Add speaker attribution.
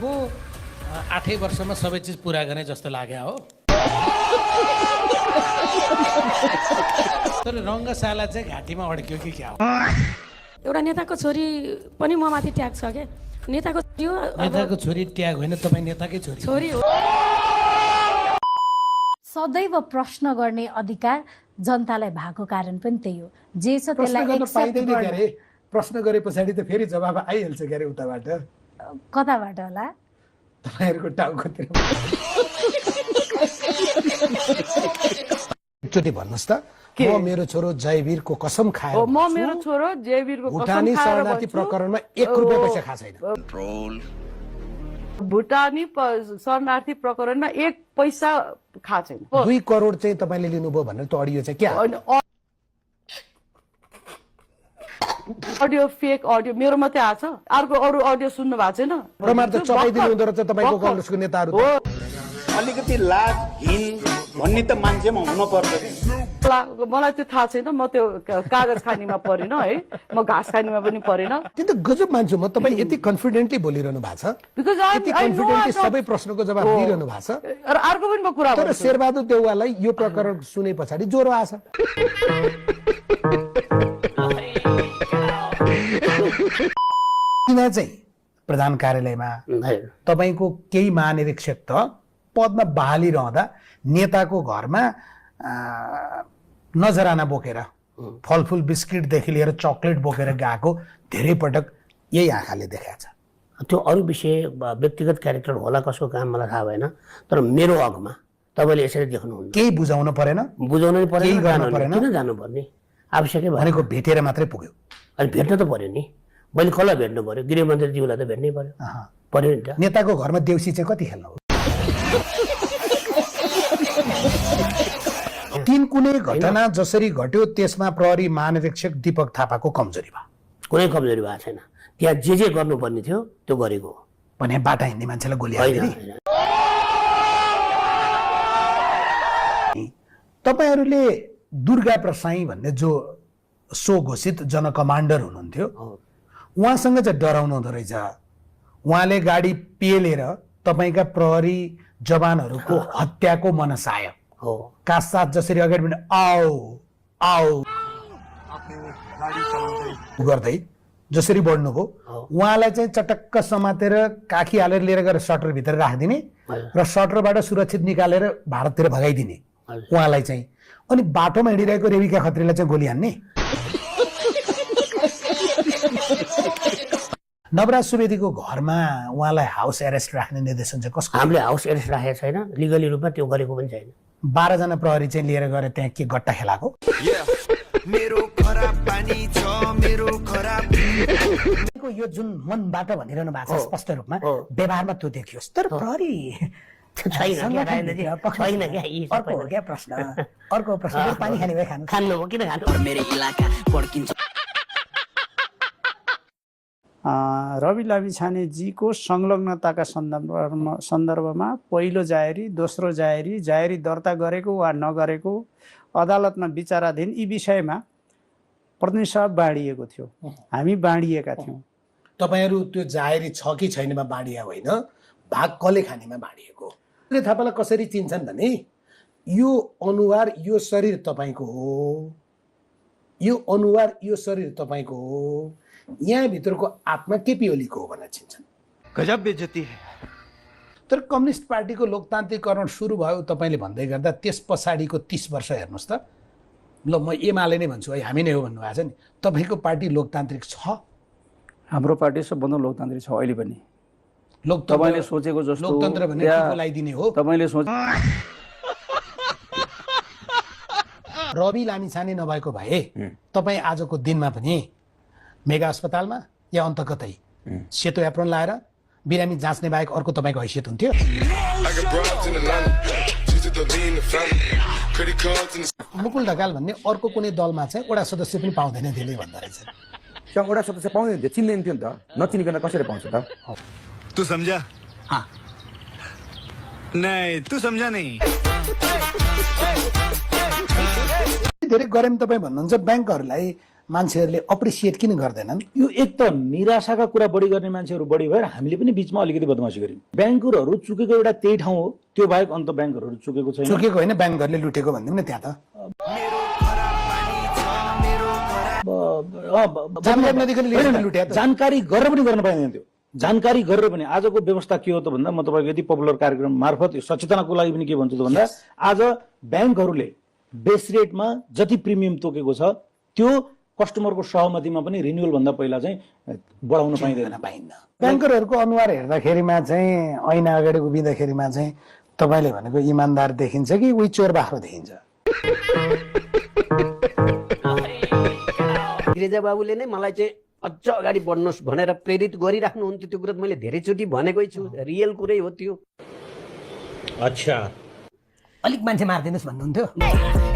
Speaker 1: को 8 वर्षमा सबै चिज पुरा गर्ने जस्तो लाग्यो हो। तर रङ्गशाला चाहिँ घाँटीमा अड्क्यो कि क्या हो?
Speaker 2: एउटा नेताको छोरी पनि म माथि ट्याग छ के नेताको
Speaker 1: छोरी ट्याग होइन, तपाईँ नेताकै छोरी
Speaker 2: हो।
Speaker 3: सदैव प्रश्न गर्ने अधिकार जनतालाई भएको कारण पनि त्यही हो। जे छ त्यसलाई एक्सेप्ट गर्ने।
Speaker 4: प्रश्न गरे पछाडि त फेरि जवाब आइहाल्छ क्यारे उताबाट।
Speaker 3: कताबाट होला?
Speaker 4: तपाईहरुको टाउकोतिर। एकचोटि भन्नुस् त, म मेरो छोरो जयवीरको कसम खाएर
Speaker 5: म मेरो छोरो जयवीरको कसम
Speaker 4: भुटानी
Speaker 5: खाएर
Speaker 4: शरणार्थी प्रकरणमा 1 रुपैयाँ पैसा खाएको छैन।
Speaker 5: भुटानी शरणार्थी प्रकरणमा 1 पैसा खाएको छैन।
Speaker 4: 2 करोड चाहिँ तपाईले लिनुभयो भनेर त अडियो चाहिँ क्या?
Speaker 5: अडियो फेक अडियो मेरो मात्रै आछ, अर्को अरु अडियो सुन्नु भएको छैन।
Speaker 4: प्रमाण त चपाइदिनु हुँदो रहेछ तपाईको कांग्रेसको नेताहरु।
Speaker 6: अलिकति लाजहीन भन्ने त मान्छेमा हुन पर्छ के।
Speaker 5: मलाई त्यो थाहा छैन, म त्यो कागज खानीमा परेन है, म घाँस खानीमा पनि परेन।
Speaker 4: त्यो त गजब मान्छु म, तपाई यति कन्फिडेन्टली बोलिरहनु भएको छ, यति कन्फिडेन्टली सबै प्रश्नको जवाब दिइरहनु भएको छ।
Speaker 5: र अर्को पनि म कुरा
Speaker 4: तर शेरबहादुर देउवालाई यो प्रकरण सुने पछाडि ज्वरो आछ। किन चाहिँ प्रधान कार्यालयमा तपाईको केही महानिरीक्षक त पदमा बहाली रहँदा नेताको घरमा नजराना बोकेर फलफुल बिस्किटदेखि लिएर चकलेट बोकेर गएको धेरै पटक यही आँखाले देखाएको छ।
Speaker 7: त्यो अरू विषय व्यक्तिगत क्यारेक्टर होला, कसको काम मलाई थाहा भएन, तर मेरो अघमा तपाईँले यसरी देख्नुहुन्न।
Speaker 4: केही बुझाउनु परेन?
Speaker 7: बुझाउनै परेन,
Speaker 4: गर्नु परेन।
Speaker 7: किन जानुपर्ने आवश्यकै
Speaker 4: भनेको भेटेर मात्रै पुग्यो।
Speaker 7: अनि भेट्न त पर्यो नि, मैले कसलाई भेट्नु पर्यो? गृहमन्त्रीज्यूलाई त भेट्नै पर्यो पर्यो नि त।
Speaker 4: नेताको घरमा देउसी चाहिँ कति खेल्नु हो? तीन कुनै घटना जसरी घट्यो त्यसमा प्रहरी महानिरीक्षक दीपक थापाको कमजोरी भयो?
Speaker 7: कुनै कमजोरी भएको छैन, त्यहाँ जे गर्नुपर्ने थियो त्यो गरेको हो।
Speaker 4: भने बाटा हिँड्ने मान्छेलाई गोली हाल्ने? तपाईहरुले दुर्गा प्रसाई भन्ने जो सो घोषित जन कमान्डर हुनुहुन्थ्यो, उहाँसँग चाहिँ डराउनु हुँदो रहेछ। उहाँले गाडी पेलेर तपाईका प्रहरी जवानहरूको हत्याको मनसाय
Speaker 7: हो
Speaker 4: कासाथ जसरी अगाडि बढ्ने आओ आओ गर्दै जसरी बढ्नुभयो, उहाँलाई चाहिँ चटक्क समातेर काखी हालेर लिएर गएर सटर भित्र राखिदिने र सटरबाट सुरक्षित निकालेर भारततिर भगाइदिने उहाँलाई चाहिँ। अनि बाटोमा हिँडिरहेको रेविका खत्रीलाई चाहिँ गोली हान्ने? नवराज सुवेदीको घरमा उहाँलाई हाउस एरेस्ट राख्ने निर्देशन चाहिँ कसको?
Speaker 7: हामीले हाउस एरेस्ट राखेको छैन, लिगली रूपमा त्यो गरेको पनि छैन।
Speaker 4: 12 जना प्रहरी चाहिँ लिएर गएर त्यहाँ के गट्टा खेलाको?
Speaker 8: मेरो खराब पानी छ, मेरो खराब
Speaker 4: यो जुन मनबाट भनिरहनु भएको छ स्पष्ट रूपमा व्यवहारमा त्यो देखियोस्, तर प्रहरी क्या प्रश्न? अर्को प्रश्न, पानी खाने भए
Speaker 7: खानु हो किन खानु?
Speaker 8: मेरो इलाका पड्किन्छ।
Speaker 9: रवि लामिछानेजीको संलग्नताका सन्दर्भमा पहिलो जाहेरी, दोस्रो जाहेरी दर्ता गरेको वा नगरेको अदालतमा विचाराधीन यी विषयमा प्रतिनिधि सभा बाँडिएको थियो, हामी बाँडिएका थियौँ।
Speaker 4: तपाईहरु त्यो जाहेरी छ कि छैनमा बाँडिया होइन, भाग कसले खानेमा बाँडिएको। थापालाई कसरी चिन्छन् भने यो अनुहार यो शरीर तपाईको हो, यो अनुहार यो शरीर तपाईको हो, यहाँ भित्रको आत्मा केपी ओलीको हो भनेर चिन्छन्।
Speaker 8: गजब बेइज्जती है।
Speaker 4: तर कम्युनिस्ट पार्टीको लोकतान्त्रिकरण सुरु भयो तपाईले भन्दै गर्दा त्यस पछाडिको 30 वर्ष हेर्नुस् त। ल म एमाले नै भन्छु है, हामी नै हो भन्नुभएको छ नि। तपाईको पार्टी लोकतान्त्रिक छ?
Speaker 10: हाम्रो पार्टी सबभन्दा लोकतान्त्रिक छ अहिले पनि।
Speaker 4: तपाईले
Speaker 10: सोचेको जस्तो
Speaker 4: लोकतन्त्र भने के बोलाइदिने हो?
Speaker 10: तपाईले सोच
Speaker 4: रवि लामिछाने नभएको भए तपाई आजको दिनमा पनि मेगा अस्पतालमा या अन्त कतै सेतो एप्रोन लाएर बिरामी जाँच्ने बाहेक अर्को तपाईको हैसियत हुन्थ्यो? मुकुल ढकाल भन्ने अर्को कुनै दलमा चाहिँ वडा सदस्य पनि पाउँदैन त्यसले भन्दा रहेछ।
Speaker 10: वडा सदस्य पाउँदैन थियो, चिन्दैन थियो नि त, नचिनिकन कसरी पाउँछ त?
Speaker 8: तू समझा? हाँ नहीं तू समझा नहीं।
Speaker 4: धेरै गरे पनि तपाई भन्नुहुन्छ ब्याङ्कहरूलाई मान्छेहरूले अप्रिसिएट किन गर्दैनन्?
Speaker 11: यो एक त निराशाका कुरा बढी गर्ने मान्छेहरू बढी भएर हामीले पनि बिचमा अलिकति बदमासी गर्यौँ। ब्याङ्करहरू चुकेको एउटा त्यही ठाउँ हो, त्यो बाहेक अन्त ब्याङ्करहरू चुकेको छैन।
Speaker 4: चुकेको होइन, ब्याङ्कहरूले लुटेको भनिदिउँ न त्यहाँ त। जानकारी नदिकन लुटे त।
Speaker 11: जानकारी गरेर पनि गर्न पाइँदैन थियो। जानकारी गरेर पनि आजको व्यवस्था के हो त भन्दा, म तपाईँको यति पपुलर कार्यक्रम मार्फत सचेतनाको लागि पनि के भन्छु त भन्दा, आज ब्याङ्कहरूले बेस रेटमा जति प्रिमियम तोकेको छ त्यो कस्टमरको सहमतिमा पनि रिन्युअल भन्दा पहिला चाहिँ बढाउन पाइन्न।
Speaker 4: ब्याङ्करहरूको अनुहार हेर्दाखेरिमा चाहिँ ऐना अगाडि उभिँदाखेरिमा चाहिँ तपाईँले भनेको इमान्दार देखिन्छ कि उही चोर बाख्रो देखिन्छ?
Speaker 12: गिरिजा बाबुले नै मलाई चाहिँ अझ अगाडि बढ्नुहोस् भनेर प्रेरित गरिराख्नुहुन्थ्यो। त्यो कुरा मैले धेरैचोटि भनेकै छु, रियल कुरै हो त्यो।
Speaker 1: अच्छा,
Speaker 12: अलिक मान्छे मारिदिनुहोस् भन्नुहुन्थ्यो।